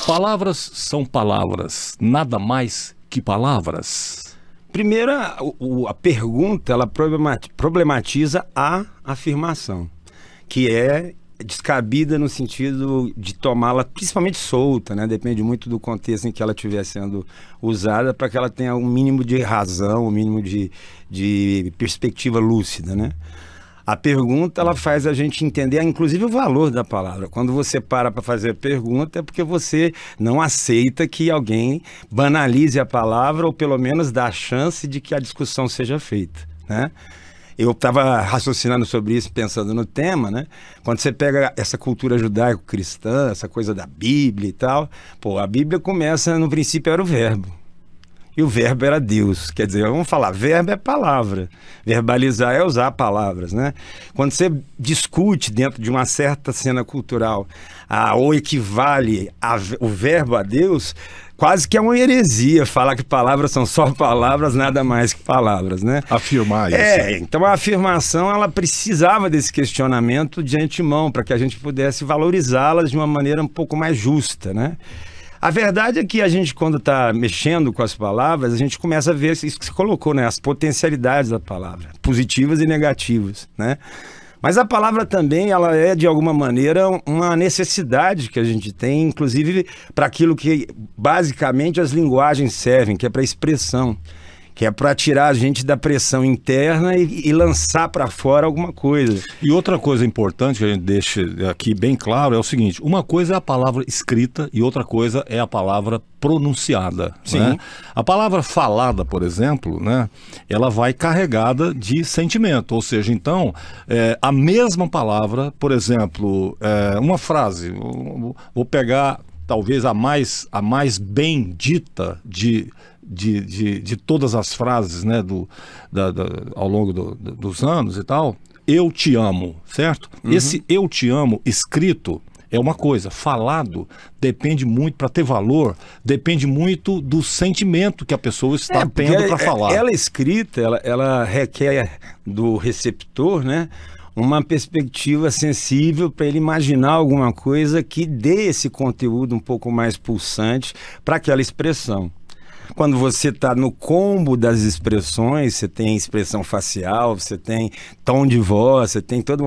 Palavras são palavras, nada mais que palavras. Primeiro, a pergunta, ela problematiza a afirmação, que é descabida no sentido de tomá-la principalmente solta, né? Depende muito do contexto em que ela estiver sendo usada para que ela tenha um mínimo de razão, um mínimo de perspectiva lúcida, né? A pergunta, ela faz a gente entender, inclusive, o valor da palavra. Quando você para fazer a pergunta, é porque você não aceita que alguém banalize a palavra ou, pelo menos, dá a chance de que a discussão seja feita, né? Eu estava raciocinando sobre isso, pensando no tema, né? Quando você pega essa cultura judaico-cristã, essa coisa da Bíblia e tal, pô, a Bíblia começa, no princípio, era o verbo. E o verbo era Deus. Quer dizer, vamos falar, verbo é palavra. Verbalizar é usar palavras, né? Quando você discute dentro de uma certa cena cultural ou equivale o verbo a Deus, quase que é uma heresia falar que palavras são só palavras, nada mais que palavras, né? Afirmar isso. Então a afirmação, ela precisava desse questionamento de antemão, para que a gente pudesse valorizá-las de uma maneira um pouco mais justa, né? A verdade é que a gente, quando está mexendo com as palavras, a gente começa a ver isso que você colocou, né? As potencialidades da palavra, positivas e negativas, né? Mas a palavra também, ela é, de alguma maneira, uma necessidade que a gente tem, inclusive para aquilo que, basicamente, as linguagens servem, que é para expressão, que é para tirar a gente da pressão interna e lançar para fora alguma coisa. E outra coisa importante que a gente deixa aqui bem claro é o seguinte: uma coisa é a palavra escrita e outra coisa é a palavra pronunciada. Sim. Né? A palavra falada, por exemplo, né, ela vai carregada de sentimento, ou seja, então, a mesma palavra, por exemplo, uma frase, vou pegar talvez a mais bem dita de todas as frases, né, ao longo dos anos e tal, eu te amo, certo? Uhum. Esse eu te amo escrito é uma coisa, falado depende muito, para ter valor, depende muito do sentimento que a pessoa está tendo para falar. Ela escrita, ela requer do receptor, né, uma perspectiva sensível para ele imaginar alguma coisa que dê esse conteúdo um pouco mais pulsante para aquela expressão. Quando você está no combo das expressões, você tem expressão facial, você tem tom de voz, você tem toda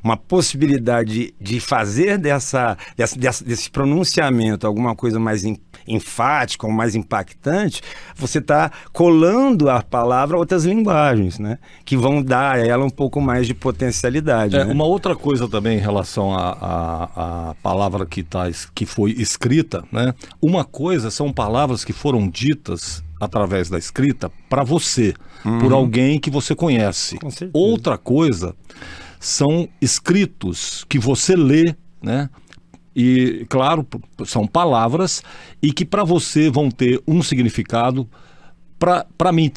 uma possibilidade de fazer desse pronunciamento alguma coisa mais enfática ou mais impactante, você está colando a palavra a outras linguagens, né? Que vão dar a ela um pouco mais de potencialidade. Né? Uma outra coisa também em relação à palavra que foi escrita, né? Uma coisa são palavras que foram ditas através da escrita para você, por alguém que você conhece. Outra coisa são escritos que você lê, né? E, claro, são palavras e que para você vão ter um significado, para mim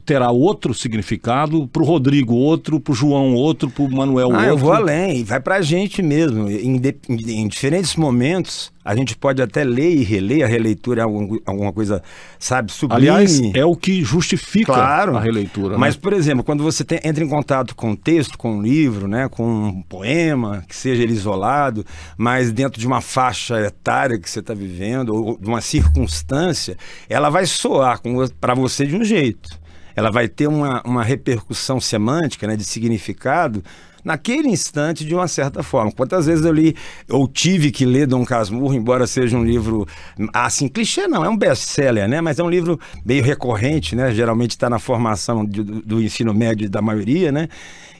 terá outro significado, para o Rodrigo outro, para o João outro, para o Manuel outro. Eu vou além, vai para a gente mesmo. Em diferentes momentos, a gente pode até ler e reler, a releitura é alguma coisa, sabe, sublime. Aliás, é o que justifica a releitura. Mas, né? por exemplo, quando você entra em contato com um texto, com um livro, né, com um poema, que seja ele isolado, mas dentro de uma faixa etária que você está vivendo, ou de uma circunstância, ela vai soar para você de um jeito. Ela vai ter uma repercussão semântica, né, de significado, naquele instante, de uma certa forma. Quantas vezes eu li, ou tive que ler Dom Casmurro, embora seja um livro, assim, clichê não, é um best-seller, né? Mas é um livro meio recorrente, né? Geralmente está na formação do ensino médio da maioria, né?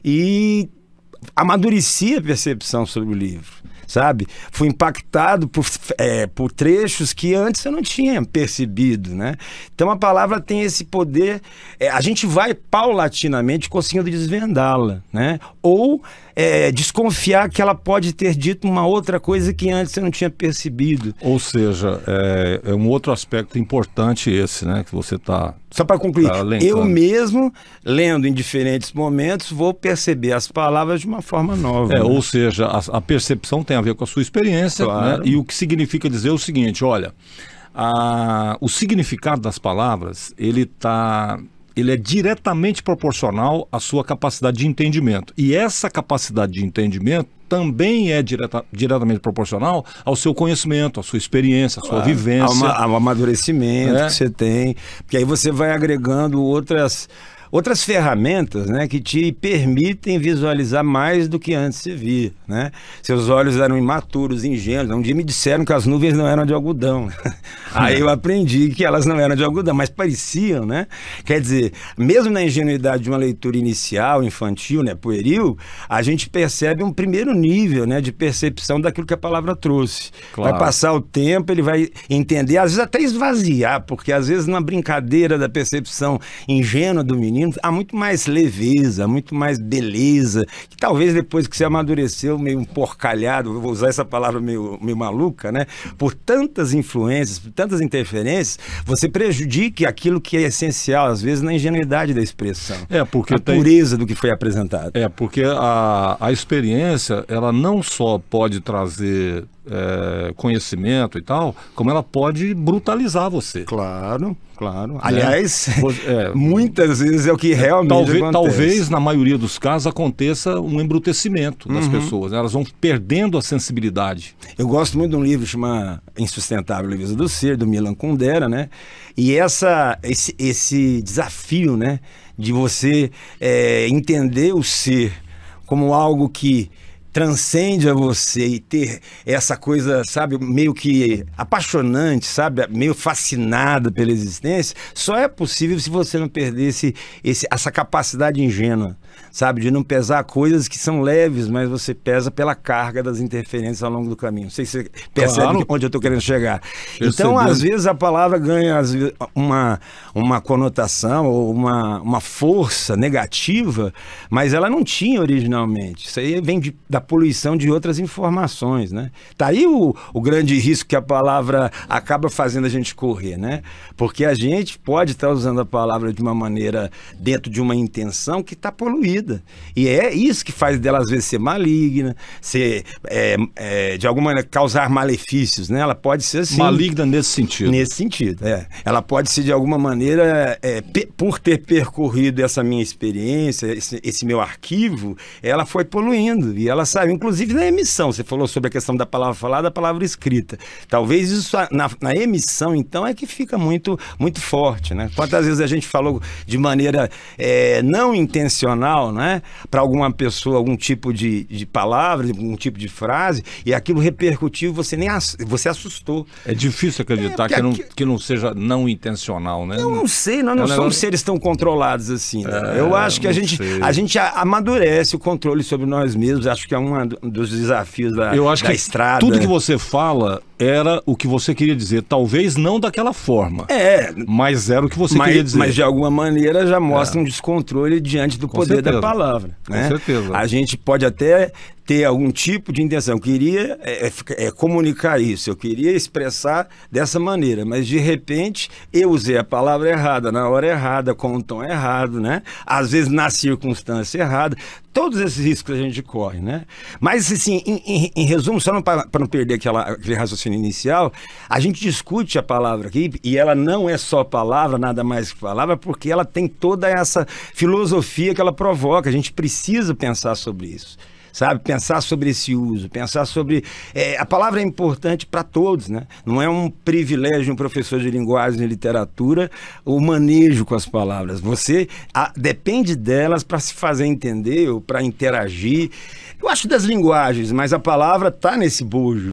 E amadureci a percepção sobre o livro, sabe? Fui impactado por trechos que antes eu não tinha percebido, né? Então a palavra tem esse poder, a gente vai paulatinamente conseguindo desvendá-la, né? Ou desconfiar que ela pode ter dito uma outra coisa que antes eu não tinha percebido. Ou seja, é um outro aspecto importante esse, né? Que você está... Só para concluir, eu mesmo, lendo em diferentes momentos, vou perceber as palavras de uma forma nova. Né? Ou seja, a percepção tem a ver com a sua experiência, claro. Né? E o que significa dizer o seguinte, olha, o significado das palavras, ele ele é diretamente proporcional à sua capacidade de entendimento. E essa capacidade de entendimento também é diretamente proporcional ao seu conhecimento, à sua experiência, à sua vivência. Ao amadurecimento que você tem. Porque aí você vai agregando outras ferramentas, né, que te permitem visualizar mais do que antes se via, né? Seus olhos eram imaturos, ingênuos. Um dia me disseram que as nuvens não eram de algodão. Aí eu aprendi que elas não eram de algodão, mas pareciam, né? Quer dizer, mesmo na ingenuidade de uma leitura inicial, infantil, né, pueril, a gente percebe um primeiro nível, né, de percepção daquilo que a palavra trouxe. Claro. Vai passar o tempo, ele vai entender, às vezes até esvaziar, porque às vezes na brincadeira da percepção ingênua do menino, há muito mais leveza, muito mais beleza, que talvez depois que você amadureceu, meio porcalhado, vou usar essa palavra meio maluca, né? Por tantas influências, por tantas interferências, você prejudique aquilo que é essencial, às vezes, na ingenuidade da expressão. Porque a pureza do que foi apresentado. Porque a experiência, ela não só pode trazer conhecimento e tal, como ela pode brutalizar você. Claro. Aliás, muitas vezes é o que realmente acontece. Talvez, na maioria dos casos, aconteça um embrutecimento das pessoas, né? Elas vão perdendo a sensibilidade. Eu gosto muito de um livro chamado Insustentável Leveza do Ser, do Milan Kundera, né? E esse desafio, né, de você entender o ser como algo que transcende a você e ter essa coisa, sabe, meio que apaixonante, sabe, meio fascinada pela existência, só é possível se você não perder essa capacidade ingênua, sabe, de não pesar coisas que são leves, mas você pesa pela carga das interferências ao longo do caminho. Não sei se você percebe onde eu estou querendo chegar. Então, às vezes, a palavra ganha uma conotação ou uma força negativa, mas ela não tinha originalmente. Isso aí vem da poluição de outras informações, né? Tá aí o grande risco que a palavra acaba fazendo a gente correr, né? Porque a gente pode estar usando a palavra de uma maneira dentro de uma intenção que está poluída. E é isso que faz dela, às vezes, ser maligna, de alguma maneira, causar malefícios, né? Ela pode ser assim. Maligna nesse sentido. Nesse sentido, Ela pode ser, de alguma maneira, por ter percorrido essa minha experiência, esse meu arquivo, ela foi poluindo e ela saiu, inclusive na emissão. Você falou sobre a questão da palavra falada, da palavra escrita. Talvez isso na emissão, então, é que fica muito, muito forte, né? Quantas vezes a gente falou de maneira não intencional, né? Para alguma pessoa, algum tipo de palavra, algum tipo de frase, e aquilo repercutiu, você assustou. É difícil acreditar que não seja não intencional, né? Eu não sei, nós não somos seres tão controlados assim, né? Eu acho que a gente amadurece o controle sobre nós mesmos. Acho que é um dos desafios da estrada. Tudo que você fala era o que você queria dizer. Talvez não daquela forma. Mas era o que você queria dizer. Mas de alguma maneira já mostra um descontrole diante do poder da palavra. Né? Com certeza. A gente pode até ter algum tipo de intenção. Eu queria comunicar isso, eu queria expressar dessa maneira, mas de repente eu usei a palavra errada, na hora errada, com o tom errado, né? Às vezes na circunstância errada. Todos esses riscos a gente corre, né? Mas, assim, em resumo, só para não perder aquele raciocínio inicial, a gente discute a palavra aqui, e ela não é só palavra, nada mais que palavra, porque ela tem toda essa filosofia que ela provoca. A gente precisa pensar sobre isso. Sabe, pensar sobre esse uso, pensar sobre... a palavra é importante para todos, né? Não é um privilégio de um professor de linguagem e literatura o manejo com as palavras. Você depende delas para se fazer entender ou para interagir. Eu acho das linguagens, mas a palavra está nesse bojo.